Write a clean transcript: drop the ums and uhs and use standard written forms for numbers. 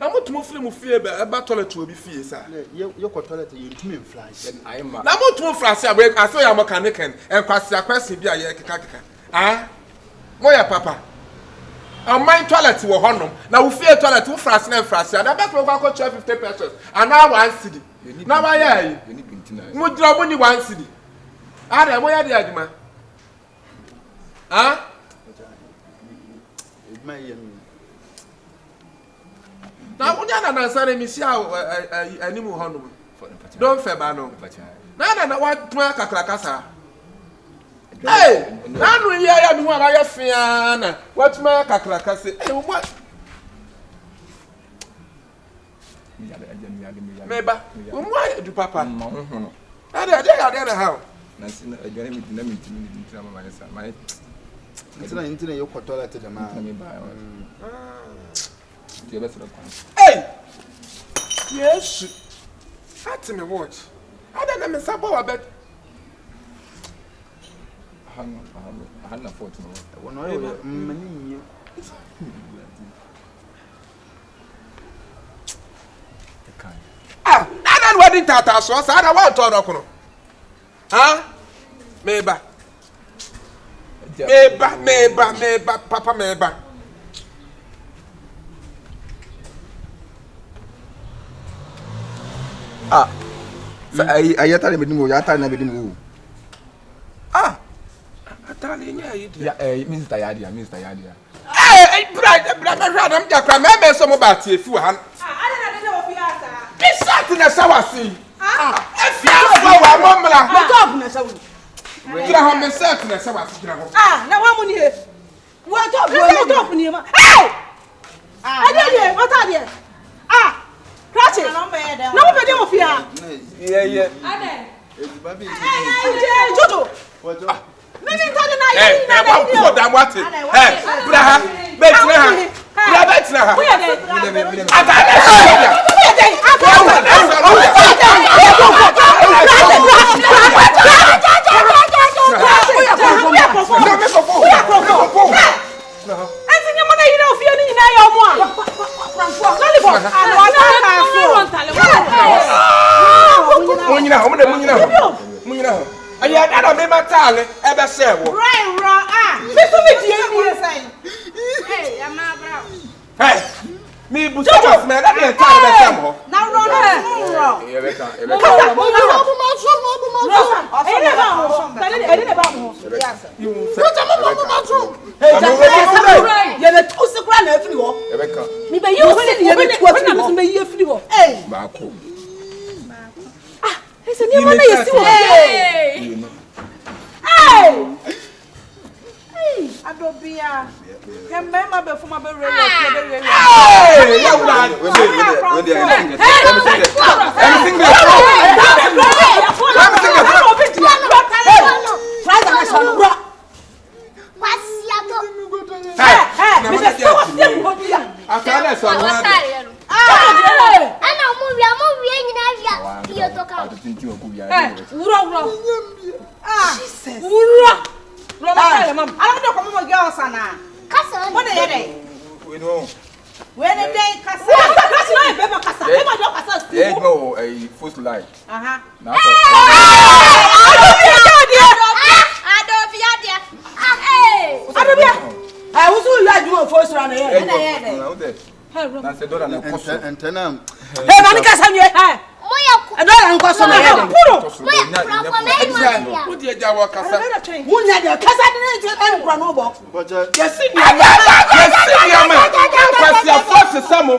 I'm not to film fear about toilet will be fear, sir. Your toilet, you to me flash. I am not to flash. I saw your mechanic and pass your question. Be a ah, Moya Papa. And my toilet will honor. Now we fear toilet to flash and flash. And I bet we'll go 50 pesos. And now 1 city. Now I am. Would you only 1 city? Ah, then where are the argument? Ah? It may now, when you're not saying, Miss Yao, animal honor. Don't fair banner. Nana, what to make a clacassa? Hey, now we hear you are a fiana. What make a clacassa? Hey, what? Maybe, why do Papa? I don't know how. Hey! Yes! That's me watch. I don't know something about I had no fortune. Ah, I don't wedding tata so I don't want to talk. Huh? Meba. Papa meba. Ah, I tell you, I tell you, ah, I tell you, yeah, Mr. Yadia. Hey, brother, I'm just remember some about you. I don't know if you are. It's something that's how I see. Ah, if you are Mamma, you have been certain as I was. Ah, now I'm here. What up? Hey! I didn't hear. What are you? Ah! Catch it. Nobody of you. Yeah. Jojo. Maybe I don't remember Tally ever said, hey, I'm not brown. Hey, me, but man, I didn't tell you that. Now, I don't be a remember before my baby. tinti o ku bia. Wuro. Ah, Jesus. Wuro. Roma mama. I don't know come my girl sana. Kasa. What dey here? We know. Where the day kasa? That's not a baby kasa. Baby don't kasa. Yeah, go a first light. Aha. Now. I was who you are doing first round here. That's a dollar and cost. And tenam. Hey, man, kasa you here. I don't cost me. Who did you walk kasa? Who need the kasa didn't and granobo. But Yes, you man. Kwasi afọ samo.